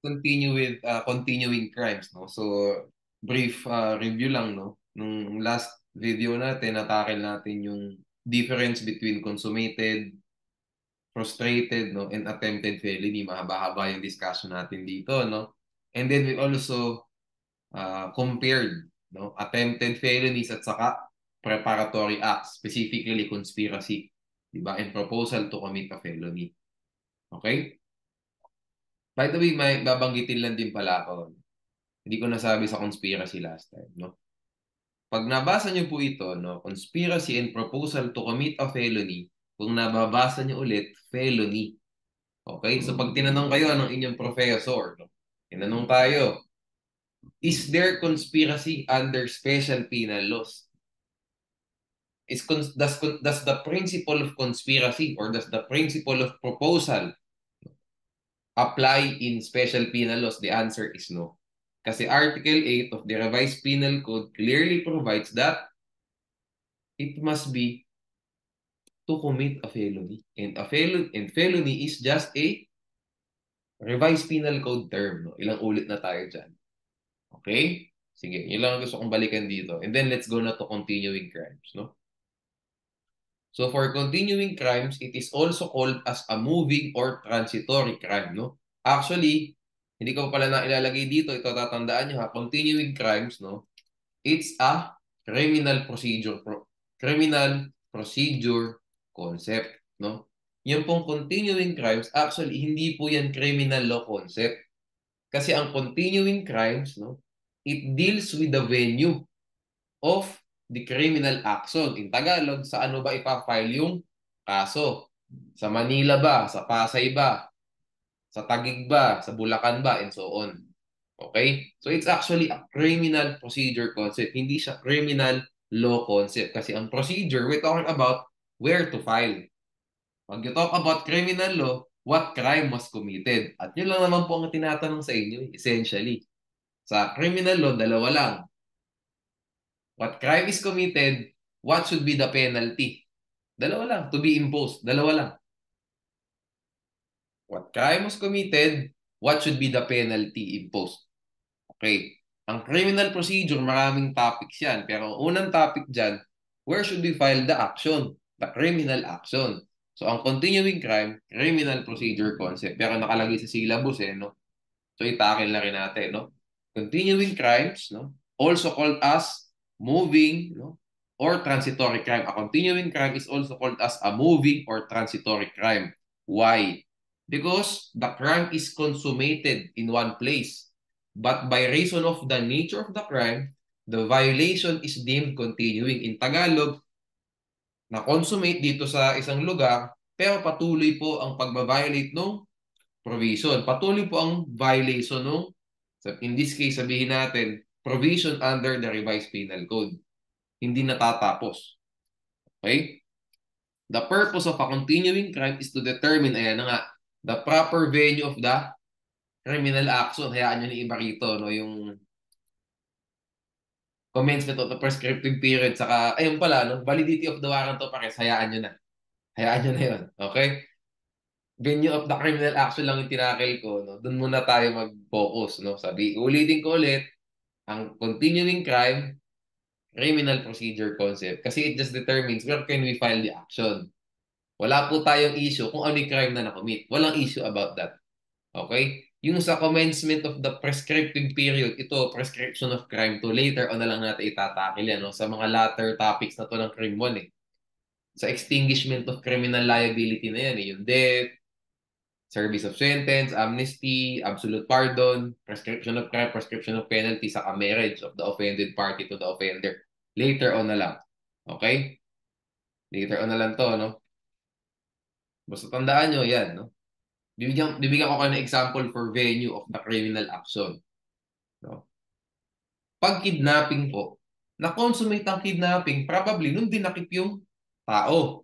continue with continuing crimes, no? So, brief review lang, no? Nung last video natin, natakil natin yung difference between consummated, frustrated, no, and attempted felony. Mahaba-haba yung discussion natin dito, no? And then we also compared, no, attempted felonies at saka preparatory acts, specifically conspiracy, di ba? And proposal to commit a felony. Okay? By the way, may babanggitin lang din pala ako. Hindi ko nasabi sa conspiracy last time, no? Pag nabasa niyo po ito, no, conspiracy and proposal to commit a felony, kung nababasa niyo ulit, felony. Okay? So pag tinanong kayo ng inyong professor, no, tinanong tayo, is there conspiracy under special penal laws? Does the principle of conspiracy or does the principle of proposal apply in special penal laws? The answer is no. Kasi Article 8 of the Revised Penal Code clearly provides that it must be to commit a felony. And felony is just a Revised Penal Code term. No? Ilang ulit na tayo dyan. Okay? Sige, yun lang ang gusto kong balikan dito. And then let's go na to continuing crimes. No? So for continuing crimes, it is also called as a moving or transitory crime, no? Actually, hindi ko pala na ilalagay dito, ito tatandaan nyo ha, continuing crimes, no? It's a criminal procedure concept, no? Yung pong continuing crimes, actually, hindi po yan criminal law concept. Kasi ang continuing crimes, no? It deals with the venue of the criminal action. In Tagalog, sa ano ba ipafile yung kaso? Sa Manila ba? Sa Pasay ba? Sa Taguig ba? Sa Bulacan ba? And so on. Okay? So it's actually a criminal procedure concept. Hindi siya criminal law concept. Kasi ang procedure, we're talking about where to file. Pag you talk about criminal law, what crime was committed? At yun lang naman po ang tinatanong sa inyo, essentially. Sa criminal law, dalawa lang. What crime is committed, what should be the penalty? Dalawa lang, to be imposed. Dalawa lang. What crime was committed, what should be the penalty imposed? Okay. Ang criminal procedure, maraming topics yan. Pero unang topic dyan, where should we file the action? The criminal action. So, ang continuing crime, criminal procedure concept. Pero nakalagay sa syllabus no? So, itakil na rin natin, no? Continuing crimes, no? Also called as moving, no? Or transitory crime. A continuing crime is also called as a moving or transitory crime. Why? Because the crime is consummated in one place. But by reason of the nature of the crime, the violation is deemed continuing. In Tagalog, na-consummate dito sa isang lugar, pero patuloy po ang pagbabiolate ng provision. Patuloy po ang violation ng, in this case, sabihin natin, provision under the Revised Penal Code. Hindi natatapos. Okay? The purpose of a continuing crime is to determine, ayan na nga, the proper venue of the criminal action. Hayaan nyo na iba rito, no? Yung commencement of the prescriptive period, saka, ayun pala, no? Validity of the warrant of arrest, hayaan nyo na. Hayaan nyo na yun. Okay? Venue of the criminal action lang yung tinakil ko, no? Doon muna tayo mag-focus, no? Ulitin ko ulit, ang continuing crime, criminal procedure concept. Kasi it just determines where can we file the action. Wala po tayong issue kung ano yung crime na nakomit. Walang issue about that. Okay? Yung sa commencement of the prescriptive period, ito, prescription of crime to, later on na lang natin itatakil yan. No? Sa mga latter topics na to ng crime 1 Sa extinguishment of criminal liability na yan yung death, service of sentence, amnesty, absolute pardon, prescription of crime, prescription of penalty, saka marriage of the offended party to the offender. Later on na lang. Okay? Later on na lang to, no? Basta tandaan nyo, yan, no? Bibigyan ko kayo ng example for venue of the criminal action. No? Pag kidnapping po, na-consummate ang kidnapping, probably nung dinakip yung tao.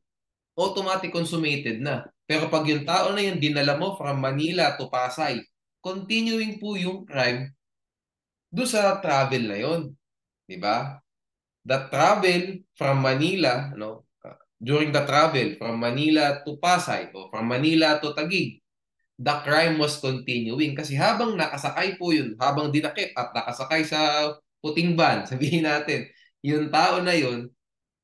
Automatic consummated na. Pero pag yung tao na yun, dinala mo from Manila to Pasay, continuing po yung crime do sa travel na yun. Diba? The travel from Manila, no? During the travel from Manila to Pasay o from Manila to Taguig, the crime was continuing. Kasi habang nakasakay po yun, habang dinakip at nakasakay sa puting van, sabihin natin, yung tao na yun,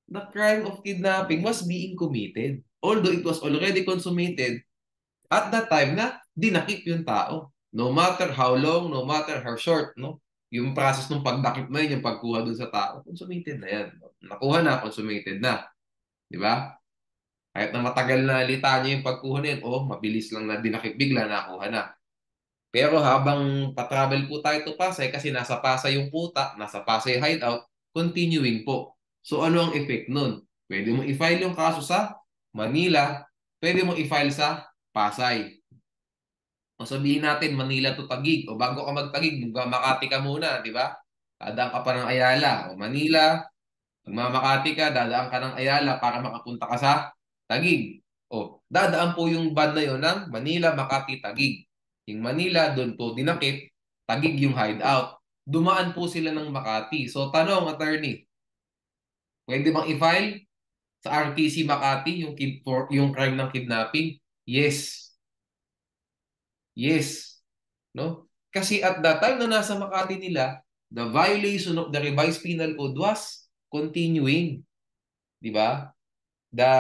the crime of kidnapping was being committed. Although it was already consummated at that time na dinakip yung tao. No matter how long, no matter how short, no? Yung process ng pagdakip na yun, yung pagkuha dun sa tao, consummated na yan. No? Nakuha na, consummated na. Di ba? Kahit na matagal na litanya yung pagkuha na yun, oh, mabilis lang na dinakip, bigla nakuha na. Pero habang patravel po tayo to Pasay, kasi nasa Pasay yung puta, nasa Pasay hideout, continuing po. So ano ang effect nun? Pwede mo i-file yung kaso sa Manila, pwede mo i-file sa Pasay. O sabihin natin, Manila to Taguig. O bago ka magtagig, Makati ka muna, di ba? Dadaan ka pa ng Ayala. O Manila, magmamakati ka, dadaan ka ng Ayala para makapunta ka sa Taguig. O, dadaan po yung van na yon ng Manila, Makati, Taguig. Yung Manila, doon po dinakip, Taguig yung hideout. Dumaan po sila ng Makati. So, tanong, attorney, pwede bang i-file sa RTC Makati yung crime ng kidnapping? Yes. Yes. No? Kasi at that time na nasa Makati nila, the violation of the revised penal code was continuing. Di ba? The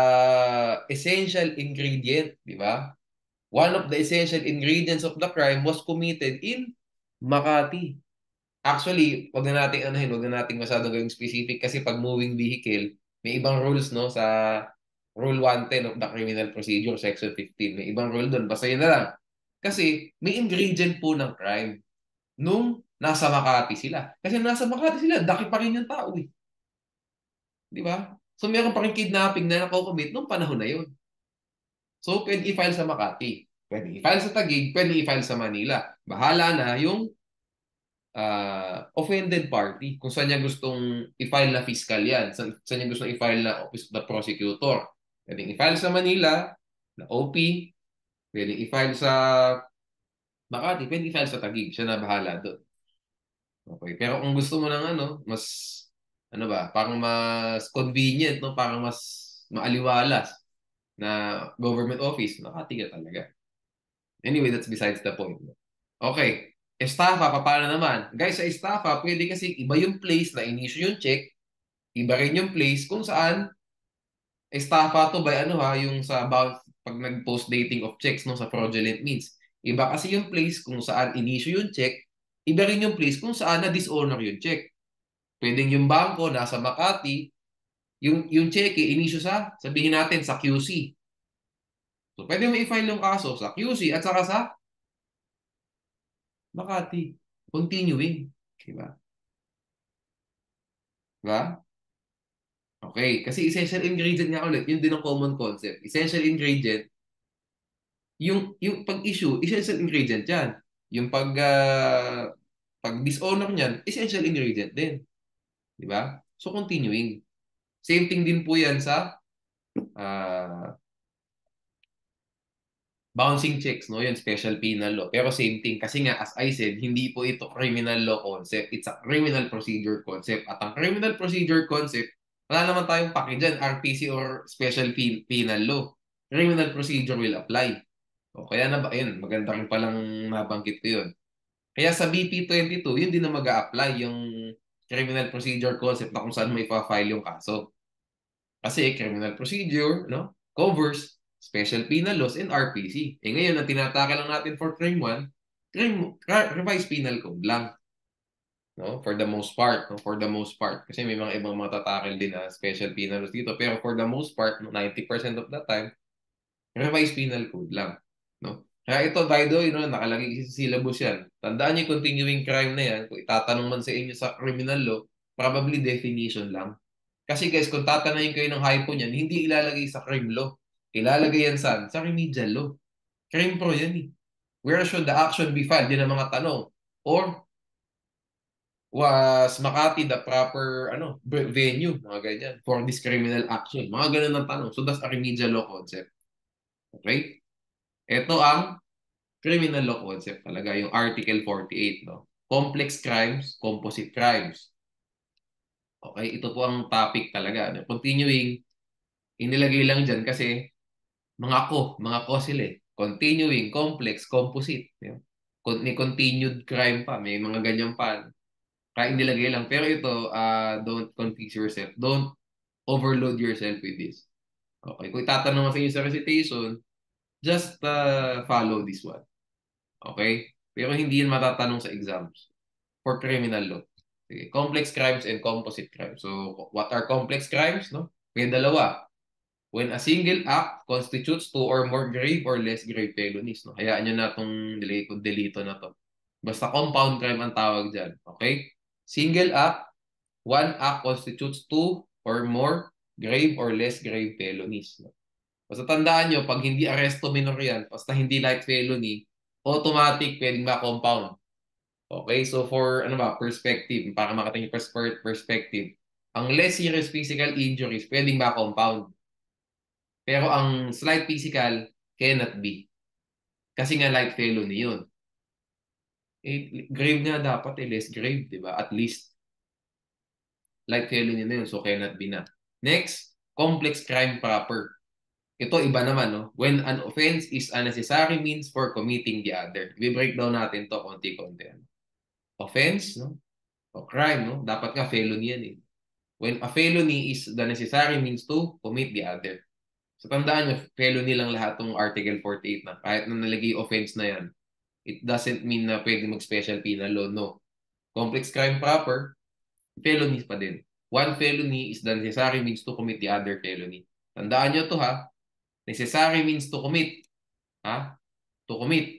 essential ingredient, di ba? One of the essential ingredients of the crime was committed in Makati. Actually, wag na nating anahin, wag na nating masyadong gawing specific kasi pag moving vehicle, may ibang rules no sa Rule 110 of the Criminal Procedure, Section 15. May ibang rule doon. Basta yun na lang. Kasi may ingredient po ng crime nung nasa Makati sila. Kasi nasa Makati sila, daki pa rin yung tao eh. Di ba? So meron pa rin kidnapping na nakocommit nung panahon na yun. So pwede i-file sa Makati. Pwede i-file sa Taguig, pwede i-file sa Manila. Bahala na yung offended party. Kung saan niya gustong i-file na fiscal yan. Saan niya gustong i-file na Office of the Prosecutor. Pwede i-file sa Manila, na OP. Pwede i-file sa Makati, pwede i-file sa Taguig. Siya na bahala doon. Okay. Pero kung gusto mo ng ano, mas, ano ba, parang mas convenient, no? Parang mas maaliwalas na government office, Makati ka talaga. Anyway, that's besides the point. Okay. Estafa, paano naman? Guys, sa estafa, pwede kasi iba yung place na inisyu yung check, iba rin yung place kung saan estafa to by ano ha, yung sa about pag nag-post dating of checks no sa fraudulent means. Iba kasi yung place kung saan inisyu yung check, iba rin yung place kung saan na-dishonor yung check. Pwedeng yung bangko nasa Makati, yung check inisyu sa, sabihin natin, sa QC. So, pwede mo i-file yung kaso sa QC at saka sa Makati. Continuing. Diba? Diba? Okay. Kasi essential ingredient nga ulit, yun din ang common concept. Essential ingredient, yung pag-issue, essential ingredient yan. Yung pag-dishonor niyan, essential ingredient din. Diba? So, continuing. Same thing din po yan sa uh, bouncing checks, no? Yun, special penal law. Pero same thing. Kasi nga, as I said, hindi po ito criminal law concept. It's a criminal procedure concept. At ang criminal procedure concept, wala naman tayong paki dyan, RPC or special penal law. Criminal procedure will apply. O kaya na ba, ayun, maganda rin palang nabanggit ko yun. Kaya sa BP22, yun din na mag-a-apply yung criminal procedure concept na kung saan may pa-file yung kaso. Kasi criminal procedure, no, covers special penal laws and RPC. Eh ngayon, ang tinatake lang natin for crime 1, revised penal code lang. No? For the most part. No? For the most part. Kasi may mga ibang mga tatakil din na special penal laws dito. Pero for the most part, 90% of the time, revised penal code lang. No? Kaya ito, by the way, no, nakalagay sa syllabus yan. Tandaan niyo continuing crime na yan. Kung itatanong man sa inyo sa criminal law, probably definition lang. Kasi guys, kung tatanayin kayo ng hypo niyan, hindi ilalagay sa crime law. Ilalagay yan saan? Sa remedial law. Crime pro yan eh. Where should the action be filed? Yan ang mga tanong. Or, was Makati the proper venue? Mga ganyan. For this criminal action. Mga ganun ang tanong. So that's a remedial law concept. Okay? Ito ang criminal law concept talaga. Yung Article 48. No? Complex crimes, composite crimes. Okay? Ito po ang topic talaga. Continuing, inilagay lang dyan kasi mga ko sila eh. continuing, complex, composite. May continued crime pa. May mga ganyan pa. Kaya nilagay lang. Pero ito, don't confuse yourself. Don't overload yourself with this. Okay. Kung itatanong mo sa inyo sa recitation, just follow this one. Okay? Pero hindi yan matatanong sa exams for criminal law. Sige. Complex crimes and composite crimes. So, what are complex crimes? No? May dalawa. When a single act constitutes two or more grave or less grave felonies. No? Hayaan nyo na itong delito na to. Basta compound crime ang tawag dyan. Okay? Single act, one act constitutes two or more grave or less grave felonies. No? Basta tandaan nyo, pag hindi arresto minor yan, basta hindi light felony, automatic pwedeng ma-compound. Okay, so for perspective, para makating yung perspective, ang less serious physical injuries pwedeng ma-compound. Pero ang slight physical cannot be. Kasi nga light felony yun. Grave nga dapat less grave, di ba? At least light felony na yun, so cannot be na. Next, complex crime proper. Ito iba naman, no? When an offense is a necessary means for committing the other. I-breakdown natin to konti-konti. Offense, no? O crime, no? Dapat nga felony yan eh. When a felony is the necessary means to commit the other. So tandaan nyo, felony lang lahat ng Article 48 na. Kahit na nalagay offense na yan, it doesn't mean na pwede mag-special penal law. No. Complex crime proper, felony pa din. One felony is the necessary means to commit the other felony. Tandaan nyo to ha. Necessary means to commit. Ha? To commit.